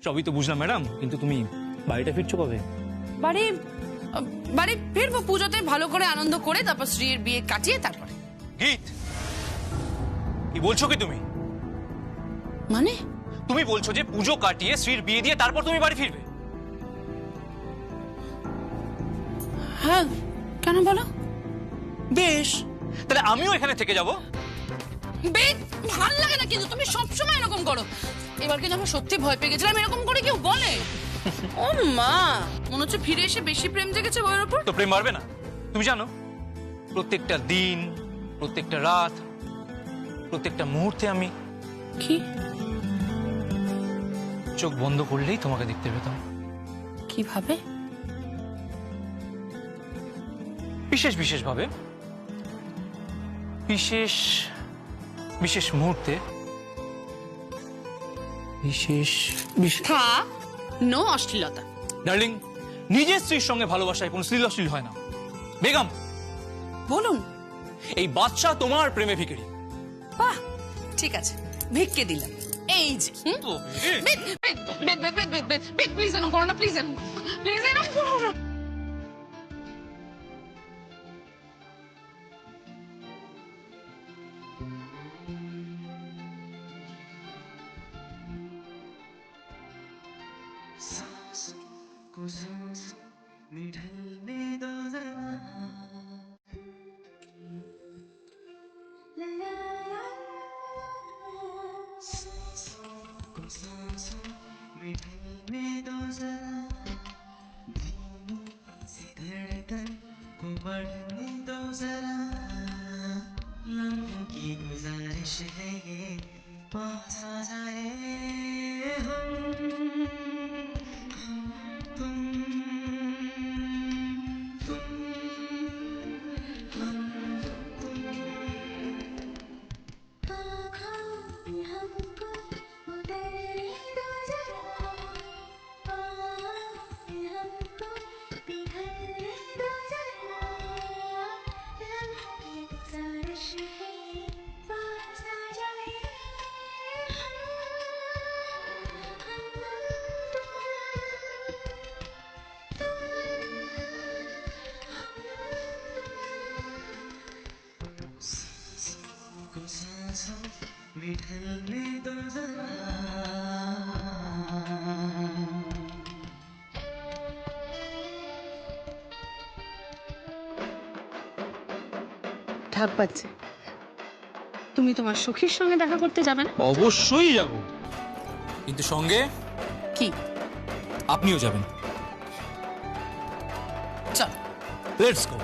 সবই তো বুঝলাম ম্যাডাম, কিন্তু তুমি বাড়িটা ফিরছো কবে? বাড়ি বাড়ি ফিরবো পুজোতে, ভালো করে আনন্দ করে, তারপর স্ত্রীর বিয়ে কাটিয়ে তারপরে। গীত, কি বলছো কি তুমি? মানে তুমি বলছো যে পুজো কাটিয়ে শ্রীর বিয়ে দিয়ে তারপর তুমি বাড়ি ফিরবে? হ্যাঁ, কেন বলো? বেশ, তাহলে আমিও এখানে থেকে যাব। বেশ ভাল লাগে না কিন্তু তুমি সবসময় এরকম করো। এবার কিন্তু আমি সত্যি ভয় পেয়ে গেছিলাম, এরকম করে কেউ বলে? ও মা, মনে হচ্ছে ফিরে এসে বেশি প্রেম জেগেছে বউয়ের ওপর। তো প্রেম বাড়বে না? তুমি জানো প্রত্যেকটা দিন, প্রত্যেকটা রাত, প্রত্যেকটা মুহূর্তে আমি কি চোখ বন্ধ করলেই তোমাকে দেখতে পেতাম। কিভাবে? বিশেষ বিশেষ ভাবে, বিশেষ বিশেষ মুহূর্তে, বিশেষ থাক, নো অশ্লীলতা। ডার্লিং, নিজের স্ত্রীর সঙ্গে ভালোবাসায় কোনো শ্লীল অশ্লীল হয় না। বেগম বলুন। এই বাদশা তোমার প্রেমে ভিখারি। বাহ, ঠিক আছে, ভিক্ষে দিলাম। এই যে প্লিজ এরকম করো না, প্লিজ প্লিজ এরকম করো না। की गुजारिश है ये पहुंचा जाए तुम हम आँखों में हमको उतरने दो जरा, आँखों में हमको पिघलने दो जरा, लम्हों की गुजारिश है पास आ जाए सांसों में ढलने दो जरा। ঢাক বাজছে, তুমি তোমার সখীর সঙ্গে দেখা করতে যাবে না? অবশ্যই যাব, কিন্তু সঙ্গে কি? আপনিও যাবেন। চল। Let's go.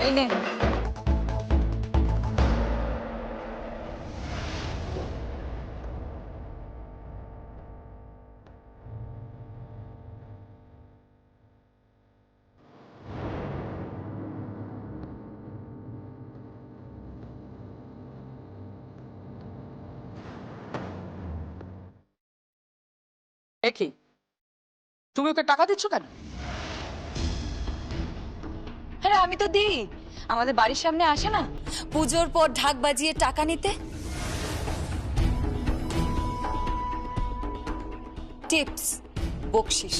এই নে। দেখি তুমি ওকে টাকা দিচ্ছ কেন? হ্যাঁ আমি তো দিই, আমাদের বাড়ির সামনে আসে না পুজোর পর ঢাক বাজিয়ে টাকা নিতে। টিপস, বকশিস।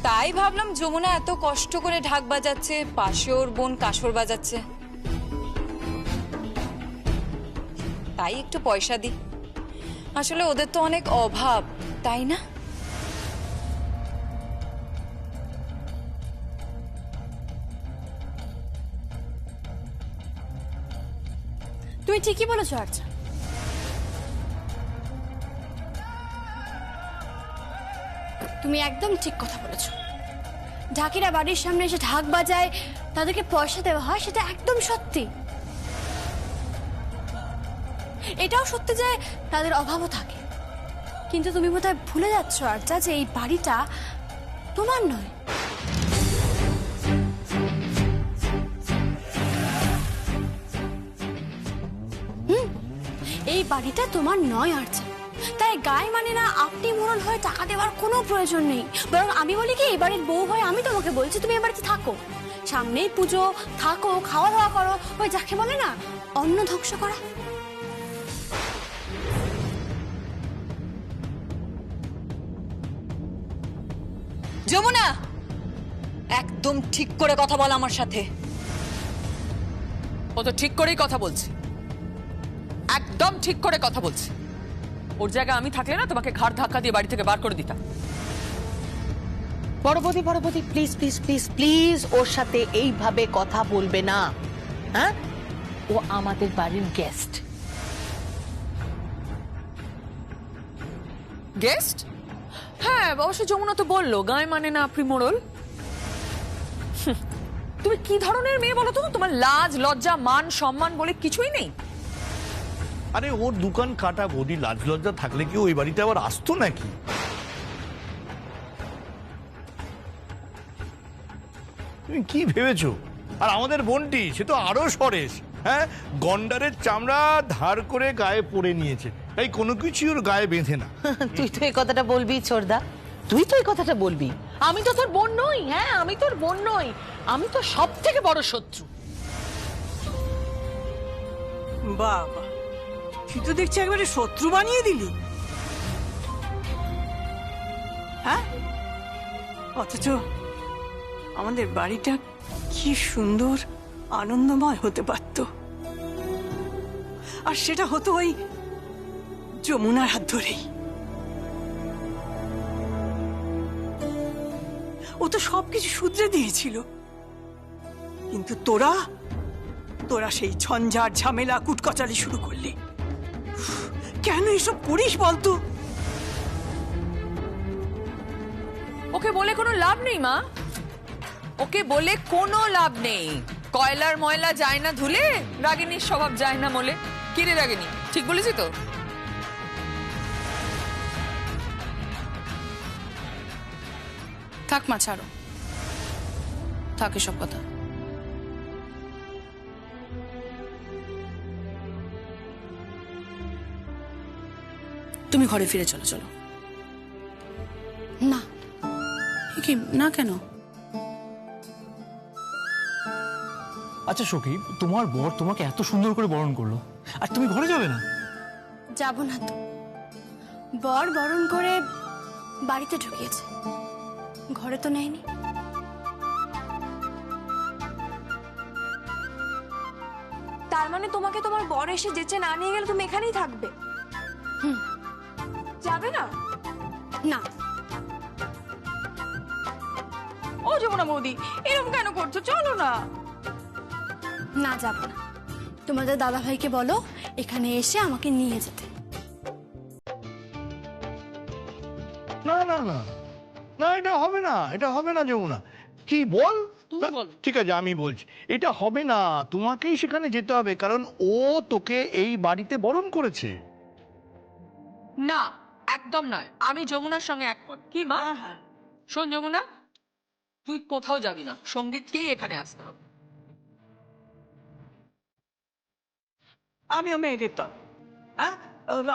তাই ভাবলাম যমুনা এত কষ্ট করে ঢাক বাজাচ্ছে, পাশে ওর বোন কাসর বাজাচ্ছে, তাই একটু পয়সা দিই। আসলে ওদের তো অনেক অভাব, তাই না? তুমি ঠিকই বলেছো আর্চা। তুমি একদম ঠিক কথা বলেছো। ঢাকিরা বাড়ির সামনে এসে ঢাক বাজায়, তাদেরকে পয়সা দেওয়া হয়, সেটা একদম সত্যি। এটাও সত্যি যে তাদের অভাবও থাকে, কিন্তু তুমি বোধহয় ভুলে যাচ্ছ আর্চা যে এই বাড়িটা তোমার নয়। এই বাড়িটা তোমার নয় আর্চা, তাই গায়ে মানে না আপনি মোড়ল হয়ে টাকা দেওয়ার কোনো প্রয়োজন নেই। বরং আমি বলি কি, এই বাড়ির বউ হয়ে আমি তোমাকে বলছি তুমি এ বাড়িতে থাকো, সামনেই পুজো, থাকো, খাওয়া দাওয়া করো, ওই যাকে বলে না অন্ন ধ্বংস করা। যমুনা, একদম ঠিক করে কথা বল আমার সাথে। ও তো ঠিক করেই কথা বলছে, একদম ঠিক করে কথা বলছে। ওর জায়গায় আমি থাকলে না তোমাকে ঘাড় ধাক্কা দিয়ে বাড়ি থেকে বার করে দিতাম। বড় বৌদি প্লিজ প্লিজ প্লিজ প্লিজ ওর সাথে এইভাবে কথা বলবে না। হ্যাঁ, ও আমাদের বাড়ির গেস্ট। গেস্ট? হ্যাঁ, অবশ্য যমুনা তো বললো গায়ে মানে না আপনি মোড়ল। তুমি কি ধরনের মেয়ে বলো তো? তোমার লাজ লজ্জা মান সম্মান বলে কিছুই নেই। আরে ওর দোকান কাটা বৌদি, লাজ লজ্জা থাকলে কি ওই বাড়িতে আবার আসতো নাকি? তুমি কি ভেবেছো? আর আমাদের বোনটি সে তো আরো সরেস। হ্যাঁ, গন্ডারের চামড়া ধার করে গায়ে পরে নিয়েছে, তাই কোনো কিছু ওর গায়ে বেঁধে না। তুই তো এই কথাটা বলবি ছোড়দা, তুই তো এই কথাটা বলবি। আমি তো তোর বোন নই। হ্যাঁ, আমি তোর বোন নই, আমি তো সব থেকে বড় শত্রু। বাবা, তুই তো দেখছি একবারে শত্রু বানিয়ে দিলি। হ্যাঁ, অথচ আমাদের বাড়িটা কি সুন্দর আনন্দময় হতে পারত, আর সেটা হতো ওই যমুনার হাত ধরেই। ও তো সবকিছু শুধরে দিয়েছিল, কিন্তু তোরা তোরা সেই ঝঞ্ঝাট ঝামেলা কুটকচালি শুরু করলি। কেন এসব করিস বলতো? ওকে বলে কোনো লাভ নেই মা, ওকে বলে কোনো লাভ নেই। কয়লার ময়লা যায় না ধুলে, রাগিনীর স্বভাব যায় না মলে। কি রে রাগিনী, ঠিক বলেছি তো? থাক মা, ছাড়ো, থাক এসব কথা। তুমি ঘরে ফিরে চলো। চলো। না। কি না? কেন? আচ্ছা সখী, তোমার বর তোমাকে এত সুন্দর করে বরণ করলো, আর তুমি ঘরে যাবে না? যাব না তো। বর বরণ করে বাড়িতে ঢুকিয়েছে, ঘরে তো নেয়নি। তার মানে তোমাকে তোমার বর এসে যেচে না নিয়ে গেলে তুমি এখানেই থাকবে? যাবে না? না। ও যমুনা বৌদি, এরকম কেন করছো? চলো না। না, যাব না। তোমাদের দাদা ভাইকে বলো এখানে এসে আমাকে নিয়ে যেতে। না না না না, এটা হবে না, এটা হবে না যমুনা। কি বল? ঠিক আছে, আমি বলছি, এটা হবে না। তোমাকেই সেখানে যেতে হবে, কারণ ও তোকে এই বাড়িতে বরণ করেছে। না, একদম নয়। আমি যমুনার সঙ্গে একমত। কি মা? শোন যমুনা, তুই কোথাও যাবি না, সঙ্গীতকেই এখানে আসতে হবে। আমিও মেয়েদের দল। হ্যাঁ,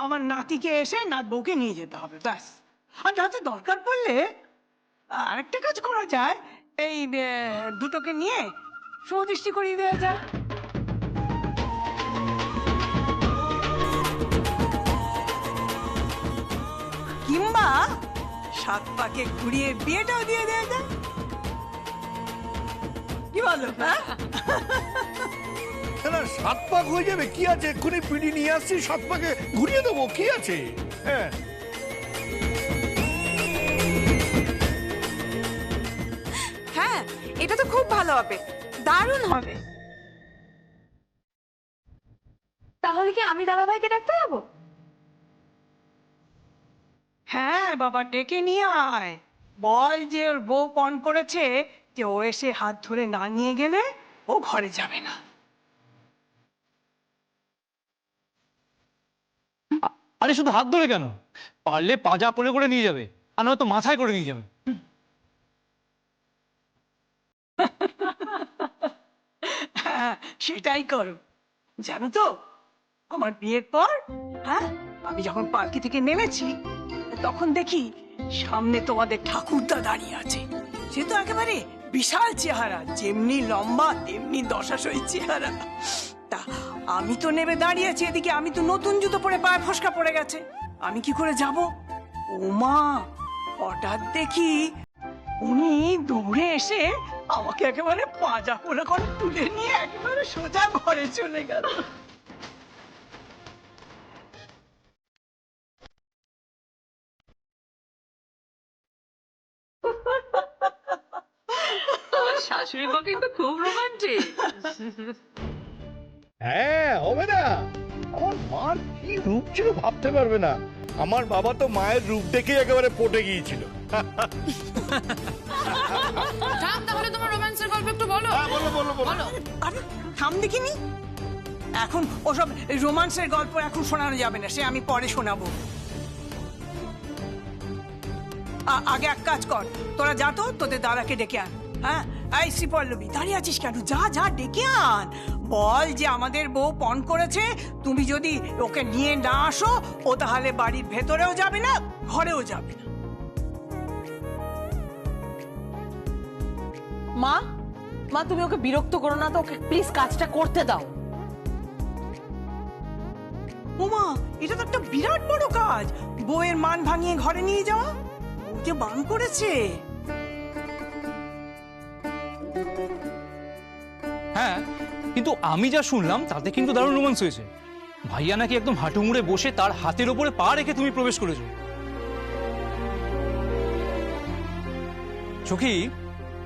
আমার নাতিকে এসে নাত বউকে নিয়ে যেতে হবে, ব্যাস। আর যাতে দরকার পড়লে আরেকটা কাজ করা যায়, এই দুটোকে নিয়ে সুদৃষ্টি করিয়ে দেওয়া যায়। সাত পাকে ঘুরিয়ে বিয়েটাও দিয়ে দেয়া যায়। কি বলো? হ্যাঁ? না, না, 7 পাক হয়ে যাবে, কি আছে? এক্ষুনি পিড়ি নিয়ে আসছি, 7 পাকে ঘুরিয়ে দেবো, কি আছে? হ্যাঁ। হ্যাঁ, এটা তো খুব ভালো হবে, দারুণ হবে। তাহলে কি আমি দাদা ভাইকে ডাকতে যাবো? হ্যাঁ বাবা, ডেকে নিয়ে আয়। বল যে ওর বউ পণ করেছে, যে ও এসে হাত ধরে না নিয়ে গেলে ও ঘরে যাবে না। আরে শুধু হাত ধরে কেন, পারলে পাজা পরে করে নিয়ে যাবে, আর নয়তো মাথায় করে নিয়ে যাবে। হ্যাঁ, সেটাই করো। জানো তো, আমার বিয়ের পর, হ্যাঁ, আমি যখন পালকি থেকে নেমেছি, তখন দেখি সামনে তোমাদের ঠাকুরদা দাঁড়িয়ে আছে। সে তো একেবারে বিশাল চেহারা, যেমনি লম্বা তেমনি দশাশই চেহারা। তা আমি তো নেমে দাঁড়িয়েছি এদিকে, আমি তো নতুন জুতো পরে পায়ে ফসকা পড়ে গেছে, আমি কি করে যাব? ওমা, হঠাৎ দেখি উনি দৌড়ে এসে আমাকে একেবারে পাজা করে করে তুলে নিয়ে একেবারে সোজা ঘরে চলে গেল। আমার শাশুড়ি মা কিন্তু খুব রোমান্টিক। হ্যাঁ, হবে না? আমার মার কি রূপ ছিল ভাবতে পারবে না। আমার বাবা তো মায়ের রূপ দেখে একেবারে পটে গিয়েছিল। থাম, তাহলে তোমার রোম্যান্সের গল্প একটু বলো। হ্যাঁ, বলো বলো বলো। বলো। আরে থাম দেখিনি, এখন ওসব রোমান্সের গল্প এখন শোনানো যাবে না, সে আমি পরে শোনাবো। আগে এক কাজ কর, তোরা যা তো তোদের দাদাকে ডেকে আন। হ্যাঁ, এই শ্রীপল্লবী, দাঁড়িয়ে আছিস কেন? যা যা ডেকে আন, বল যে আমাদের বউ পণ করেছে, তুমি যদি ওকে নিয়ে না আসো, ও তাহলে বাড়ির ভেতরেও যাবে না, ঘরেও যাবে না। মা, মা তুমি ওকে বিরক্ত করো না তো, ওকে প্লিজ কাজটা করতে দাও। ওমা, এটা তো একটা বিরাট বড় কাজ, বউয়ের মান ভাঙিয়ে ঘরে নিয়ে যাওয়া। ও যে বান করেছে। হ্যাঁ, কিন্তু আমি যা শুনলাম তাতে কিন্তু দারুণ রোমান্স হয়েছে। ভাইয়া নাকি একদম হাঁটু মুড়ে বসে তার হাতের ওপরে পা রেখে তুমি প্রবেশ করেছো। সখী,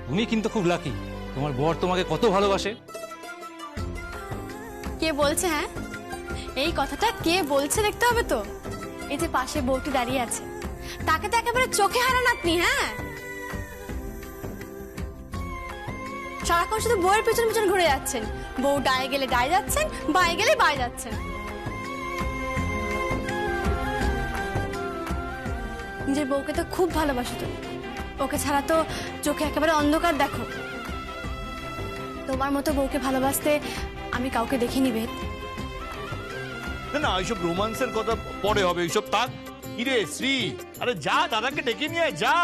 তুমি কিন্তু খুব লাকি, তোমার বর তোমাকে কত ভালোবাসে। কে বলছে? হ্যাঁ, এই কথাটা কে বলছে দেখতে হবে তো। এই যে পাশে বউটি দাঁড়িয়ে আছে, তাকে তো একেবারে চোখে হারান আপনি। হ্যাঁ, সারাক্ষণ শুধু বউয়ের পিছন পিছন ঘুরে যাচ্ছেন। বউ ডায়ে গেলে ডায়ে যাচ্ছেন, বায়ে গেলে বায়ে যাচ্ছেন। নিজের বউকে তো খুব ভালোবাসো তো, ওকে ছাড়া তো চোখে একেবারে অন্ধকার দেখো। তোমার মতো বউকে ভালোবাসতে আমি কাউকে দেখিনি বেদ। না না, এইসব রোমান্সের কথা পরে হবে, এইসব থাক। কিরে শ্রী, আরে যা, দাদাকে ডেকে নিয়ে আয়, যা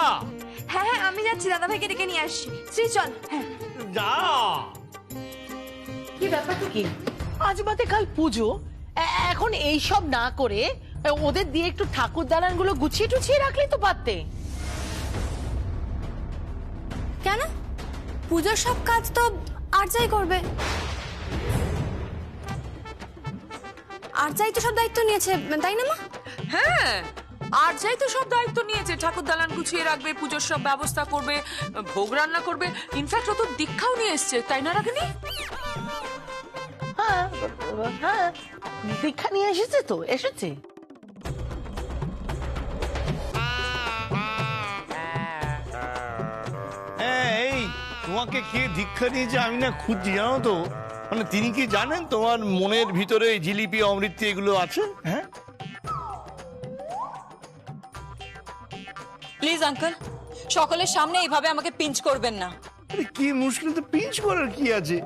হ্যাঁ হ্যাঁ, আমি যাচ্ছি, দাদা ভাইকে ডেকে নিয়ে আসছি। শ্রী চল। হ্যাঁ, যা। কি ব্যাপারটা কি? আজ বাদে কাল পুজো, এখন এই সব না করে ওদের দিয়ে একটু ঠাকুর দালান গুলো গুছিয়ে টুছিয়ে রাখলেই তো পারতে। কেন? পুজোর সব কাজ তো আরজাই করবে। আরজাই তো সব দায়িত্ব নিয়েছে, তাই না মা? হ্যাঁ, আর যাই তো সব দায়িত্ব নিয়েছে, ঠাকুর দালান গুছিয়ে রাখবে, পুজোর সব ব্যবস্থা করবে, ভোগ রান্না করবে, ইনফ্যাক্ট ও তো দীক্ষাও নিয়ে এসছে, তাই না রাগিনী? হ্যাঁ হ্যাঁ, দীক্ষা নিয়ে এসেছে তো, এসেছে। হ্যাঁ, এই তোমাকে কে দীক্ষা দিয়েছে আমি না খুঁজছি, জানো তো। মানে তিনি কি জানেন তোমার মনের ভিতরে এই জিলিপি অমৃতি এগুলো আছে? হ্যাঁ, প্লিজ আঙ্কেল, সকলের সামনে এইভাবে আমাকে পিঞ্চ করবেন না। আরে কি মুশকিল, তো পিঞ্চ করার কি আছে?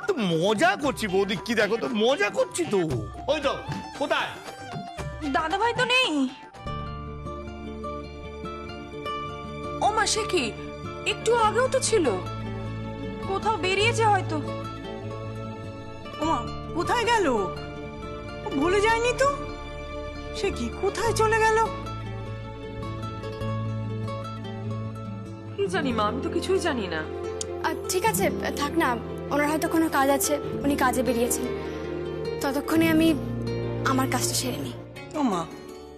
তো মজা করছি বৌদি, কি দেখো তো, মজা করছি তো। ওই তো, কোথায় দাদা ভাই তো নেই। ও মা, সে কি? একটু আগেও তো ছিল। কোথাও বেরিয়েছে হয়তো। ওমা, কোথায় গেল? ও ভুলে যায়নি তো? সে কি, কোথায় চলে গেল? জানি মা, আমি তো কিছুই জানি না। ঠিক আছে, থাক না, ওনার হয়তো কোনো কাজ আছে, উনি কাজে বেরিয়েছেন। ততক্ষণে আমি আমার কাজটা সেরে নিই। ও মা,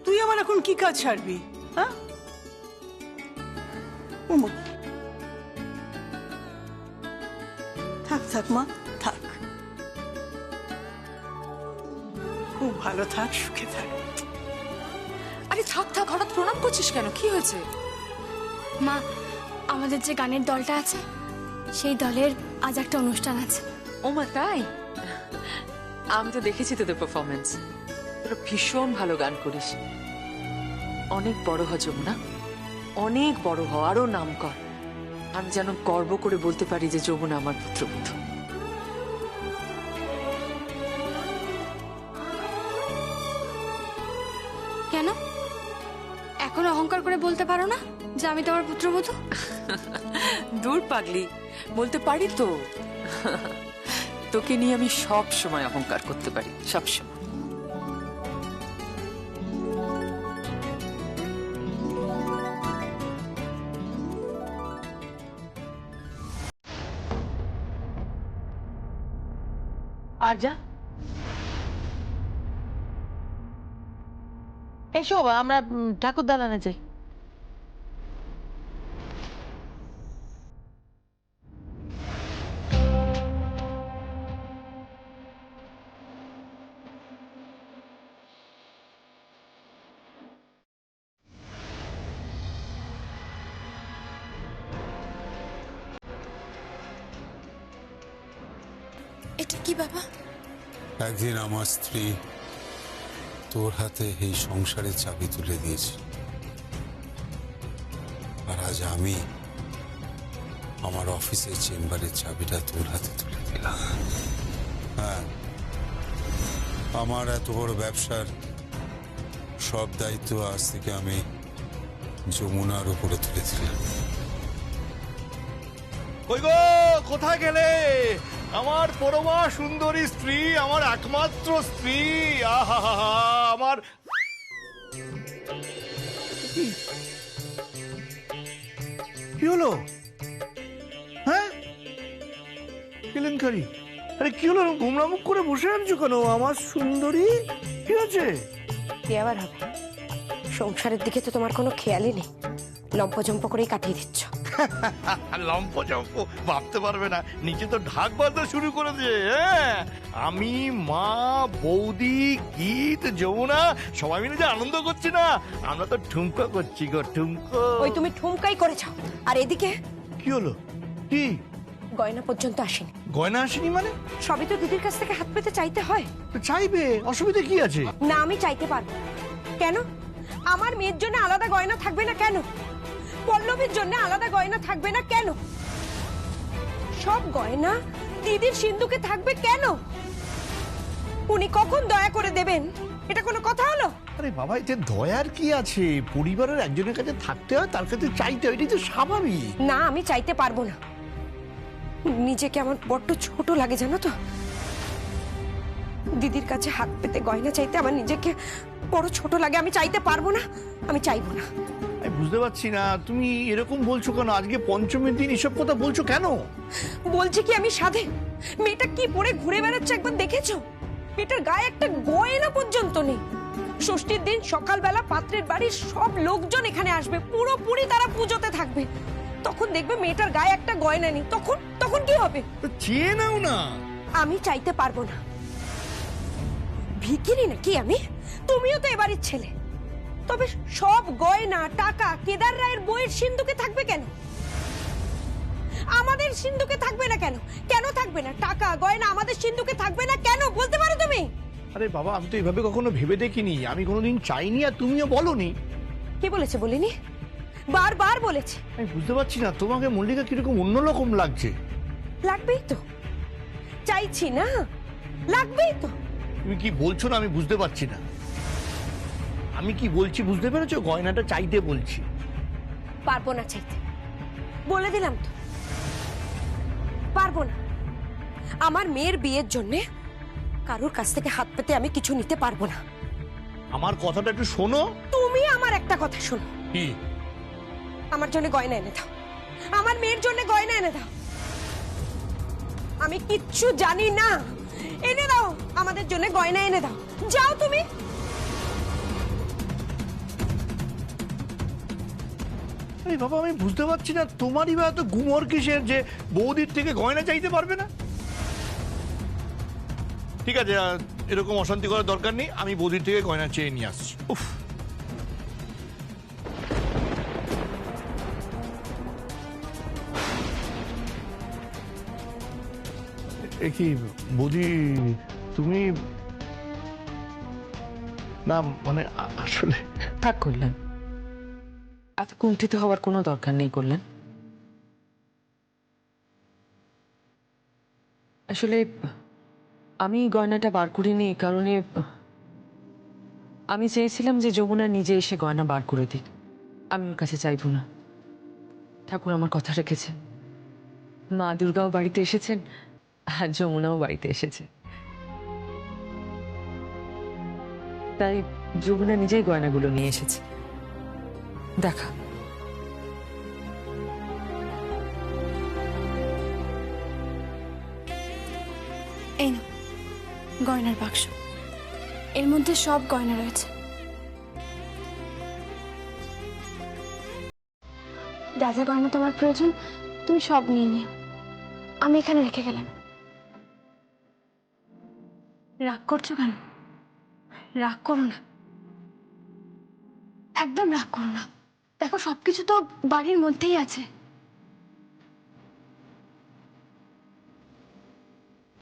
তুই আমার এখন কি কাজ ছাড়বি? হ্যাঁ ও মা, থাক থাক মা, থাক, খুব ভালো থাক, সুখে থাক। আরে থাক থাক, হঠাৎ প্রণাম করছিস কেন? কি হয়েছে? মা, আমাদের যে গানের দলটা আছে সেই দলের আজ একটা অনুষ্ঠান আছে। ও মা, তাই? আমি তো দেখেছি তোদের পারফরমেন্স, তোরা ভীষণ ভালো গান করিস। অনেক বড় হ যমুনা, অনেক বড় হ, আরো নাম কর। আমি যেন গর্ব করে বলতে পারি যে যমুনা আমার পুত্রবধূ। কেন এখনো অহংকার করে বলতে পারো না যে আমি তোমার পুত্রবধূ? দূর পাগলি, বলতে পারি তো। তোকে নিয়ে আমি সব সময় অহংকার করতে পারি, সব সময়। আর যা, এসো আমরা ঠাকুর দালানে যাই। এটা কি বাবা? একদিন আমার স্ত্রী তোর হাতে এই সংসারের চাবি তুলে দিয়েছে, আর আজ আমি আমার অফিসের চেম্বারের চাবিটা তোর হাতে তুলে দিলাম। হ্যাঁ, আমার এত বড় ব্যবসার সব দায়িত্ব আজ থেকে আমি যমুনার উপরে তুলে দিলাম। কই গো, কোথায় গেলে? আমার পরমা সুন্দরী স্ত্রী, আমার একমাত্র স্ত্রী, আহা আমার। কি হলো? হ্যাঁ, কেলেঙ্কারি? আরে কি হলো, গুমরা মুখ করে বসে আছো কেন আমার সুন্দরী? কি আছে? কি আবার হবে? সংসারের দিকে তো তোমার কোনো খেয়ালই নেই, লম্পজম্প করেই কাটিয়ে দিচ্ছ। লম্প জম্প ভাবতে পারবে না, নিচে তো ঢাক বাজতে শুরু করে দিয়ে। হ্যাঁ, আমি, মা, বৌদি, গীত, যমুনা সবাই মিলে যে আনন্দ করছি না, আমরা তো ঠুমকো করছি গো, ঠুমকো। ওই তুমি ঠুমকাই করেছ, আর এদিকে কি হলো? কি গয়না পর্যন্ত আসেনি। গয়না আসেনি মানে? সবই তো দিদির কাছ থেকে হাত পেতে চাইতে হয়। তো চাইবে, অসুবিধা কি আছে? না, আমি চাইতে পারবো। কেন? আমার মেয়ের জন্য আলাদা গয়না থাকবে না কেন? পল্লবীর জন্য আলাদা গয়না থাকবে না কেন? সব গয়না দিদির সিন্ধুকে থাকবে কেন? উনি কখন দয়া করে দেবেন? এটা কোনো কথা হলো? আরে বাবা, এতে দয়ার কি আছে? পরিবারের একজনের কাছে থাকতে হয়, তার কাছে চাইতে হয়, এটাই তো স্বাভাবিক। না, আমি চাইতে পারবো না। নিজেকে আমার বড্ড ছোট লাগে জানো তো। দিদির কাছে হাত পেতে গয়না চাইতে আমার নিজেকে বড় ছোট লাগে। আমি চাইতে পারবো না, আমি চাইবো না। আমি বুঝতে পারছি না তুমি এরকম বলছো কেন? আজকে পঞ্চমীর দিন এসব কথা বলছো কেন? বলছি কি আমি সাধে? মেয়েটা কি পরে ঘুরে বেড়াচ্ছে একবার দেখেছো? মেয়েটার গায়ে একটা গয়না পর্যন্ত নেই। ষষ্ঠীর দিন সকালবেলা পাত্রের বাড়ির সব লোকজন এখানে আসবে, পুরোপুরি তারা পুজোতে থাকবে। তখন দেখবে মেয়েটার গায়ে একটা গয়না নেই, তখন তখন কি হবে? চেয়ে নাও না। আমি চাইতে পারবো না। ভিখিরি নাকি আমি? তুমিও তো এবারের ছেলে। তবে সব গয়না টাকা কেদার রায়ের বইয়ের সিন্ধুকে থাকবে কেন? আমাদের সিন্ধুকে থাকবে না কেন? কেন থাকবে না? টাকা গয়না আমাদের সিন্ধুকে থাকবে না কেন? বলতে পারো তুমি? আরে বাবা, আমি তো এভাবে কখনো ভেবে দেখিনি, আমি কোনোদিন চাইনি, আর তুমিও বলনি। কে বলেছে? বলিনি, বারবার বলেছে। আমি বুঝতে পারছি না, তোমাকে মল্লিকা কিরকম অন্যরকম লাগছে। লাগবেই তো, চাইছি না, লাগবেই তো। তুমি কি বলছো না আমি বুঝতে পারছি না। আমি কি বলছি বুঝতে পেরেছো? গয়নাটা চাইতে বলছি। পারবো না চাইতে, বলে দিলাম তো, পারবো না। আমার মেয়ের বিয়ের জন্য কারোর কাছ থেকে হাত পেতে আমি কিছু নিতে পারবো না। আমার কথাটা একটু শোনো। তুমি আমার একটা কথা শোনো। কি? আমার জন্য গয়না এনে দাও। আমার মেয়ের জন্য গয়না এনে দাও। আমি কিচ্ছু জানি না, এনে দাও আমাদের জন্য গয়না এনে দাও। যাও তুমি। এই বাবা, আমি বুঝতে পারছি না তোমারই বা এত গুমর কিসের যে বৌদির থেকে গয়না চাইতে পারবে না। ঠিক আছে, এরকম অশান্তি করার দরকার নেই, আমি বৌদির থেকে গয়না চেয়ে নিয়ে আসছি। উফ, এ কি বৌদি, তুমি না মানে আসলে থাক করলেন, এত কুণ্ঠিত হওয়ার কোনো দরকার নেই করলেন। আসলে আমি গয়নাটা বার করিনি এই কারণে, আমি চেয়েছিলাম যে যমুনা নিজে এসে গয়না বার করে দিক। আমি ওর কাছে চাইব না। ঠাকুর আমার কথা রেখেছে, মা দুর্গাও বাড়িতে এসেছেন আর যমুনাও বাড়িতে এসেছে, তাই যমুনা নিজেই গয়নাগুলো নিয়ে এসেছে। দেখা এই না গয়নার বাক্স, এর মধ্যে সব গয়না রয়েছে। যা যা গয়না তোমার প্রয়োজন তুমি সব নিয়ে নিও, আমি এখানে রেখে গেলাম। রাগ করছো কেন? রাগ করো না, একদম রাগ করো না। দেখো সবকিছু তো বাড়ির মধ্যেই আছে।